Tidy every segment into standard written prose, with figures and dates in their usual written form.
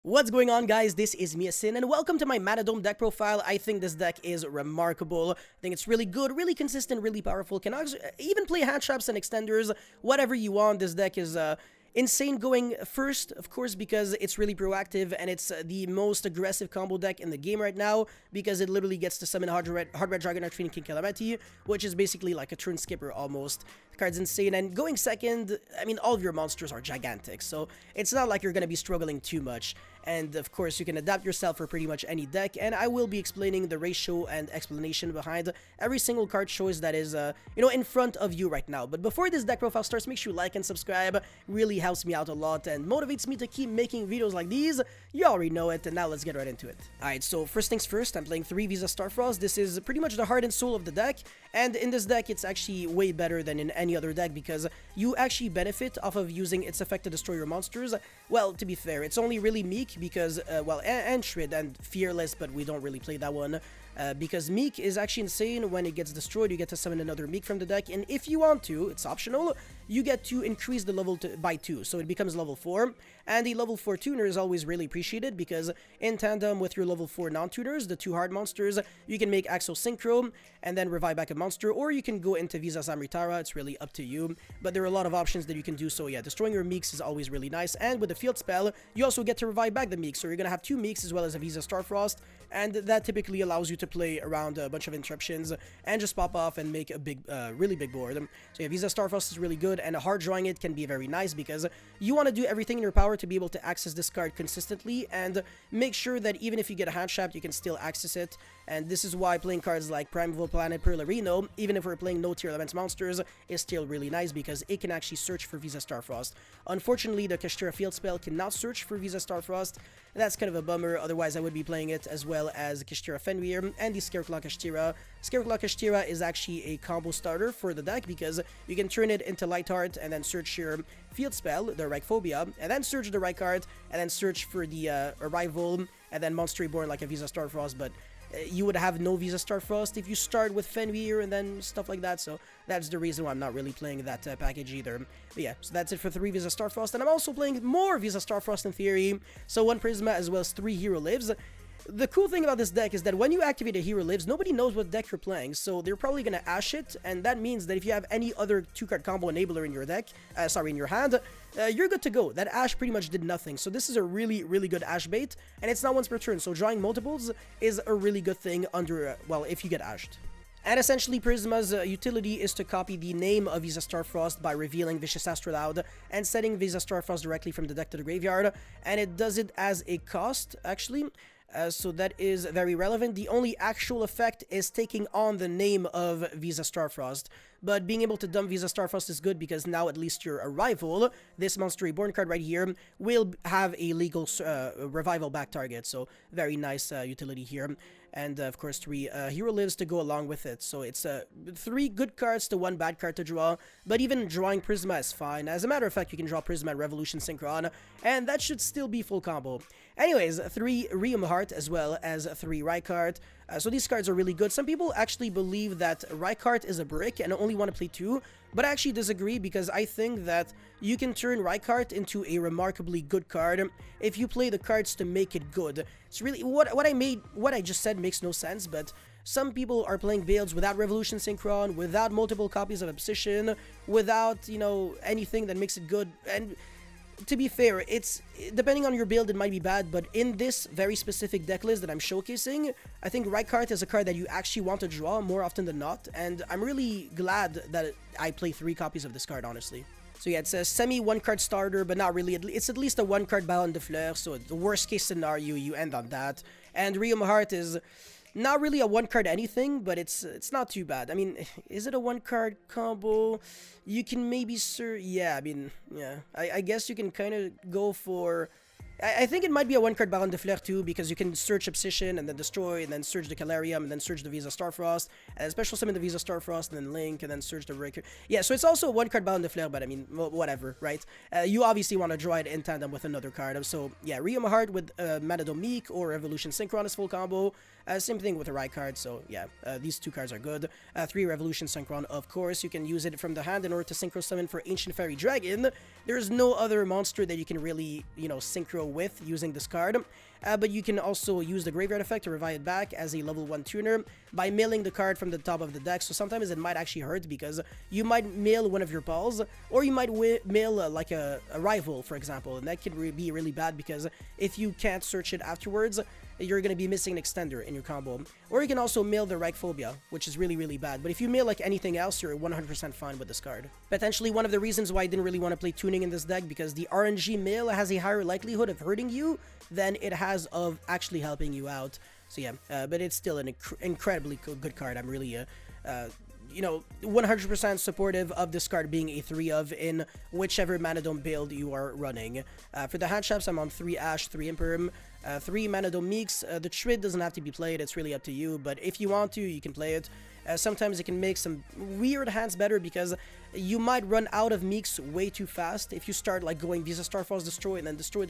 What's going on, guys? This is Miasin, and welcome to my Manadome deck profile. I think this deck is remarkable. I think it's really good, really consistent, really powerful. Can even play hand traps and extenders, whatever you want. This deck is insane going first, of course, because it's really proactive, and it's the most aggressive combo deck in the game right now, because it literally gets to summon Hard Red Dragon Archfiend King Calamity, which is basically like a turn skipper almost. The card's insane, and going second, I mean, all of your monsters are gigantic, so it's not like you're going to be struggling too much. And of course, you can adapt yourself for pretty much any deck, and I will be explaining the ratio and explanation behind every single card choice that is, in front of you right now. But before this deck profile starts, make sure you like and subscribe. Really helps me out a lot and motivates me to keep making videos like these. You already know it, and now let's get right into it. Alright, so first things first, I'm playing 3 Visa Starfrost. This is pretty much the heart and soul of the deck, and in this deck, it's actually way better than in any other deck because you actually benefit off of using its effect to destroy your monsters. Well, to be fair, it's only really Meek because, and Shred and Fearless, but we don't really play that one. Because Meek is actually insane. When it gets destroyed, you get to summon another Meek from the deck, and if you want to, it's optional, you get to increase the level by 2, so it becomes level 4, and the level 4 tuner is always really appreciated, because in tandem with your level 4 non-tuners, the 2 hard monsters, you can make Axo Synchro, and then revive back a monster, or you can go into Visa Samritara. It's really up to you, but there are a lot of options that you can do, so yeah, destroying your Meeks is always really nice, and with the field spell, you also get to revive back the Meeks, so you're gonna have 2 Meeks as well as a Visa Starfrost, and that typically allows you to play around a bunch of interruptions and just pop off and make a big, really big board. So yeah, Visa Starfrost is really good, and hard drawing it can be very nice because you want to do everything in your power to be able to access this card consistently and make sure that even if you get a hand trapped, you can still access it. And this is why playing cards like Primeval Planet, Perlarino, even if we're playing no tier elements monsters, is still really nice because it can actually search for Visa Starfrost. Unfortunately, the Kashtira field spell cannot search for Visa Starfrost. That's kind of a bummer, otherwise I would be playing it as well as Kashtira Fenrir and the Scareclaw Kashtira. Scareclaw Kashtira is actually a combo starter for the deck because you can turn it into Lightheart and then search your field spell, the Reichphobia, and then search the Reichard, and then search for the Arrival, and then Monster Reborn like a Visa Starfrost, but you would have no Visa Starfrost if you start with Fenrir and then stuff like that, so that's the reason why I'm not really playing that package either. But yeah, so that's it for 3 Visa Starfrost, and I'm also playing more Visa Starfrost in theory, so 1 Prisma as well as 3 Hero Lives. The cool thing about this deck is that when you activate a Hero Lives, nobody knows what deck you're playing, so they're probably going to Ash it, and that means that if you have any other 2-card combo enabler in your deck, in your hand, you're good to go. That Ash pretty much did nothing, so this is a really, really good Ash bait, and it's not once per turn, so drawing multiples is a really good thing under, if you get Ashed. And essentially, Prisma's utility is to copy the name of Visa Starfrost by revealing Vicious Astrolaud and setting Visa Starfrost directly from the deck to the graveyard, and it does it as a cost, actually. So that is very relevant. The only actual effect is taking on the name of Visa Starfrost. But being able to dump Visa Starfrost is good because now at least your Arrival, this Monster Reborn card right here, will have a legal revival back target. So very nice utility here. And of course 3 Hero Lives to go along with it. So it's 3 good cards to 1 bad card to draw. But even drawing Prisma is fine. As a matter of fact, you can draw Prisma and Revolution Synchron, and that should still be full combo. Anyways, 3 Rheum Heart as well as 3 Reichard. So these cards are really good. Some people actually believe that Reichard is a brick and only want to play 2, but I actually disagree because I think that you can turn Reichard into a remarkably good card if you play the cards to make it good. It's really what I just said makes no sense, but some people are playing builds without Revolution Synchron, without multiple copies of Obsession, without, anything that makes it good. And to be fair, it's depending on your build, it might be bad, but in this very specific deck list that I'm showcasing, I think Reichard is a card that you actually want to draw more often than not, and I'm really glad that I play 3 copies of this card, honestly. So yeah, it's a semi 1-card starter, but not really. It's at least a 1-card Ballon de Fleur, so the worst case scenario, you end on that. And Rheum Heart is not really a 1-card anything, but it's not too bad. I mean, is it a 1-card combo? You can maybe I guess you can kind of go for... I think it might be a 1-card Baron de Fleur too, because you can search Obsession and then destroy, and then search the Calarium, and then search the Visa Starfrost, and special summon the Visa Starfrost, and then Link, and then search the Breaker. Yeah, so it's also a 1-card Baron de Fleur, but I mean, whatever, right? You obviously want to draw it in tandem with another card. So yeah, Rheum Heart with Manadome Meek or Revolution Synchron is full combo. Same thing with the right card, so yeah, these 2 cards are good. 3 Revolution Synchron, of course, you can use it from the hand in order to Synchro Summon for Ancient Fairy Dragon. There's no other monster that you can really, synchro with using this card. But you can also use the graveyard effect to revive it back as a level 1 tuner by milling the card from the top of the deck. So sometimes it might actually hurt because you might mill one of your balls, or you might mill like a rival, for example, and that could be really bad because if you can't search it afterwards, you're going to be missing an extender in your combo. Or you can also mill the Reichphobia, which is really, really bad. But if you mill like anything else, you're 100% fine with this card. Potentially one of the reasons why I didn't really want to play tuning in this deck, because the RNG mill has a higher likelihood of hurting you than it has of actually helping you out. So yeah, but it's still an incredibly good card. I'm really, you know, 100% supportive of this card being a 3 of in whichever Manadome build you are running. For the hand traps, I'm on 3 Ash, 3 Imperm, 3 Manadome Meeks. The Trid doesn't have to be played, it's really up to you, but if you want to, you can play it. Sometimes it can make some weird hands better because you might run out of Meeks way too fast if you start like going Visa Starfalls destroy and then destroy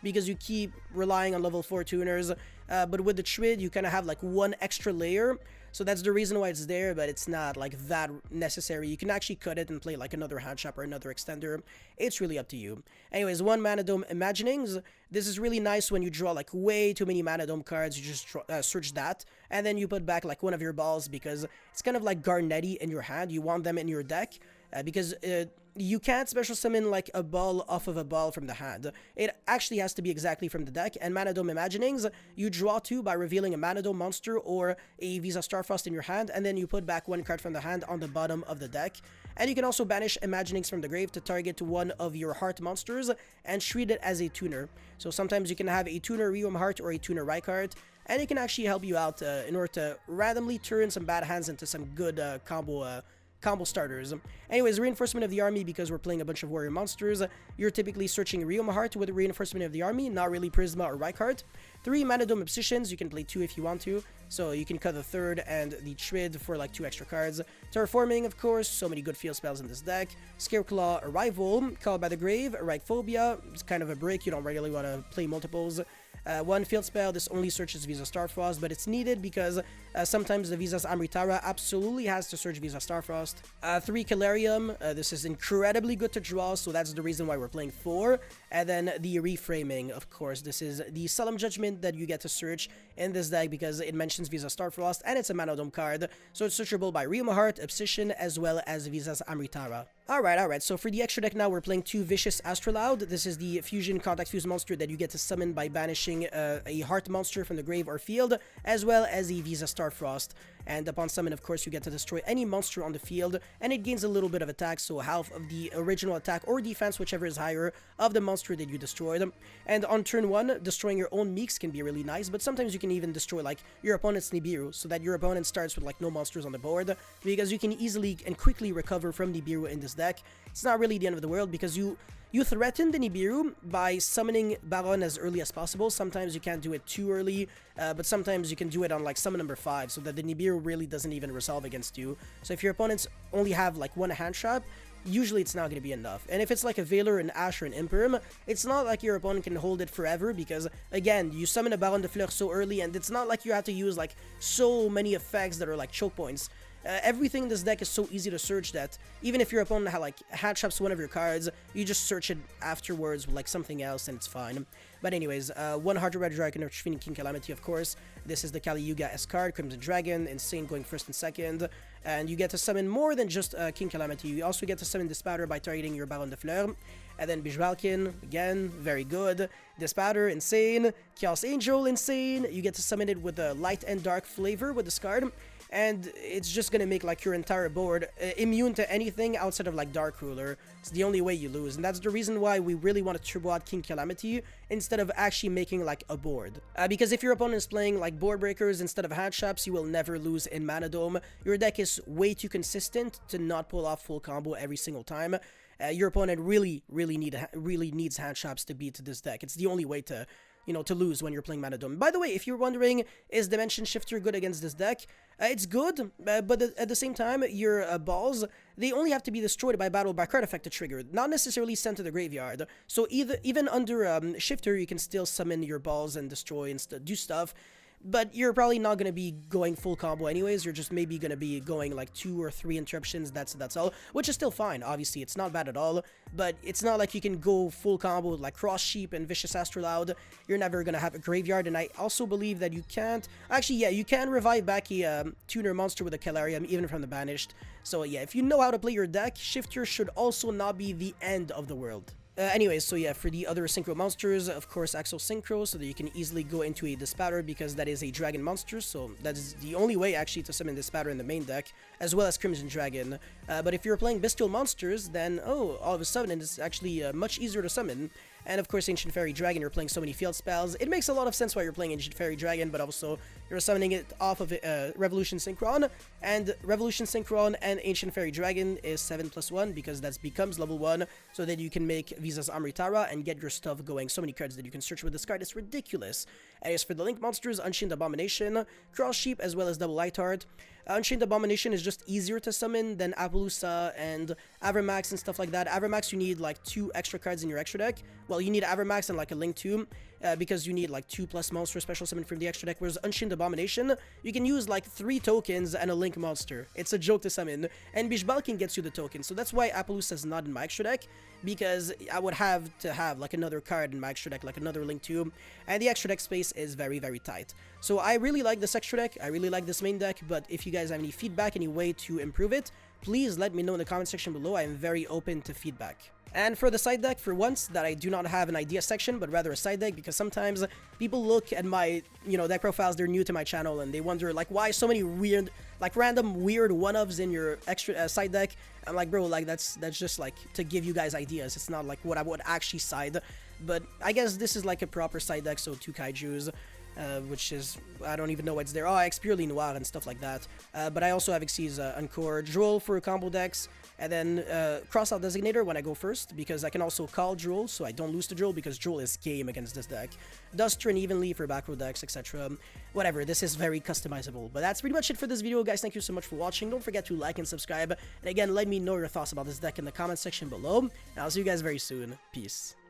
because you keep relying on level 4 tuners. But with the Trid, you kind of have like one extra layer. So that's the reason why it's there, but it's not like that necessary. You can actually cut it and play like another hand trap or another extender. It's really up to you. Anyways, 1 Manadome Imaginings. This is really nice when you draw like way too many Manadome cards. You just search that, and then you put back like one of your balls because it's kind of like Garnetti in your hand. You want them in your deck because you can't special summon like a ball off of a ball from the hand. It actually has to be exactly from the deck. And Manadome Imaginings, you draw 2 by revealing a Manadome monster or a Visa Starfrost in your hand, and then you put back 1 card from the hand on the bottom of the deck. And you can also banish Imaginings from the grave to target one of your heart monsters and treat it as a tuner. So sometimes you can have a tuner Riom Heart or a tuner Reichardt, and it can actually help you out in order to randomly turn some bad hands into some good combo starters. Anyways, Reinforcement of the Army, because we're playing a bunch of warrior monsters, you're typically searching Riom Heart with Reinforcement of the Army, not really Prisma or Reichardt. 3 Manadome Obsessions, you can play 2 if you want to, so you can cut the 3rd and the Trid for like 2 extra cards. Terraforming, of course, so many good field spells in this deck. Scareclaw, Arrival, Called by the Grave, Reichphobia, it's kind of a break, you don't really want to play multiples. 1 field spell, this only searches Visa Starfrost, but it's needed because sometimes the Visa's Amritara absolutely has to search Visa Starfrost. 3 Calarium, this is incredibly good to draw, so that's the reason why we're playing 4. And then the Reframing, of course, this is the Solemn Judgment that you get to search in this deck because it mentions Visa Starfrost and it's a Manadome card, so it's searchable by Riom Heart, Obsession, as well as Visa's Amritara. Alright, so for the extra deck now, we're playing 2 Vicious Astrolaud. This is the Fusion Contact Fuse monster that you get to summon by banishing a Heart monster from the grave or field, as well as a Visa Starfrost. And upon summon, of course, you get to destroy any monster on the field, and it gains a little bit of attack, so half of the original attack or defense, whichever is higher, of the monster that you destroyed. And on turn 1, destroying your own Meeks can be really nice, but sometimes you can even destroy like your opponent's Nibiru, so that your opponent starts with like no monsters on the board, because you can easily and quickly recover from Nibiru in this deck. It's not really the end of the world because you threaten the Nibiru by summoning Baron as early as possible. Sometimes you can't do it too early, but sometimes you can do it on like summon number 5 so that the Nibiru really doesn't even resolve against you. So if your opponents only have like 1 hand trap, usually it's not going to be enough. And if it's like a Veiler, an Ash, or an Imperm, it's not like your opponent can hold it forever because, again, you summon a Baron de Fleur so early, and it's not like you have to use like so many effects that are like choke points. Everything in this deck is so easy to search that even if your opponent hand traps one of your cards, you just search it afterwards with like something else and it's fine. But anyways, 1 Heart Red Dragon of King Calamity, of course. This is the Kali Yuga S card, Crimson Dragon, Insane going 1st and 2nd. And you get to summon more than just King Calamity. You also get to summon Dispatter by targeting your Baron de Fleur. And then Bijvalkin, again, very good. Dispatter, insane. Chaos Angel, insane. You get to summon it with a light and dark flavor with this card. And it's just gonna make like your entire board immune to anything outside of like Dark Ruler. It's the only way you lose, and that's the reason why we really want to turbo out King Calamity instead of actually making like a board. Because if your opponent is playing like board breakers instead of hand traps, you will never lose in Manadome. Your deck is way too consistent to not pull off full combo every single time. Your opponent really needs hand traps to beat this deck. It's the only way to, you know, to lose when you're playing Manadome. By the way, if you're wondering, is Dimension Shifter good against this deck? It's good, but at the same time, your balls, they only have to be destroyed by battle by card effect to trigger, not necessarily sent to the graveyard. So even under Shifter, you can still summon your balls and destroy and do stuff. but you're probably not going to be going full combo anyways. You're just maybe going to be going like 2 or 3 interruptions, that's all, which is still fine. Obviously, it's not bad at all, but it's not like you can go full combo with like Cross Sheep and Vicious Astrolaud. You're never going to have a Graveyard, and I also believe that you can't... Actually, yeah, you can revive back a tuner monster with a Calarium, even from the Banished. So yeah, if you know how to play your deck, Shifter should also not be the end of the world. Anyways, so yeah, for the other Synchro monsters, of course, Axel Synchro, so that you can easily go into a Dispatter, because that is a Dragon monster, so that is the only way, actually, to summon Dispatter in the main deck, as well as Crimson Dragon. But if you're playing Bestial monsters, then, oh, all of a sudden, it's actually much easier to summon. And of course, Ancient Fairy Dragon, you're playing so many field spells. It makes a lot of sense why you're playing Ancient Fairy Dragon, but also you're summoning it off of Revolution Synchron, and Revolution Synchron and Ancient Fairy Dragon is 7+1, because that becomes level 1, so that you can make Visa's Amritara and get your stuff going. So many cards that you can search with this card, it's ridiculous. And as for the Link monsters, Unchained Abomination, Cross Sheep, as well as Double Lightheart. Unchained Abomination is just easier to summon than Appaloosa and Avermax and stuff like that. Avermax, you need like 2 extra cards in your extra deck. Well, you need Avermax and like a Link too, because you need like 2+ monster special summon from the extra deck, whereas Unchained Abomination, you can use like 3 tokens and a Link monster. It's a joke to summon, and Bishbalkin gets you the token, so that's why Appaloosa is not in my extra deck, because I would have to have like another card in my extra deck, like another Link too, and the extra deck space is very, very tight. So I really like this extra deck, I really like this main deck, but if you guys have any feedback, any way to improve it, please let me know in the comment section below. I am very open to feedback. And for the side deck, for once, that I do not have an idea section, but rather a side deck, because sometimes people look at my, deck profiles, they're new to my channel, and they wonder, like, why so many weird, like, random weird one-ofs in your extra side deck. I'm like, bro, like, that's just, like, to give you guys ideas. It's not, like, what I would actually side, but I guess this is, like, a proper side deck, so 2 Kaijus. Which is, I don't even know what's there. Oh, X Purely Noir and stuff like that. But I also have Xyz Encore, Droll for combo decks, and then Crossout Designator when I go first, because I can also call Droll, so I don't lose to Droll, because Droll is game against this deck. Duster and Evenly for back row decks, etc. Whatever, this is very customizable. But that's pretty much it for this video, guys. Thank you so much for watching. Don't forget to like and subscribe. And again, let me know your thoughts about this deck in the comment section below. And I'll see you guys very soon. Peace.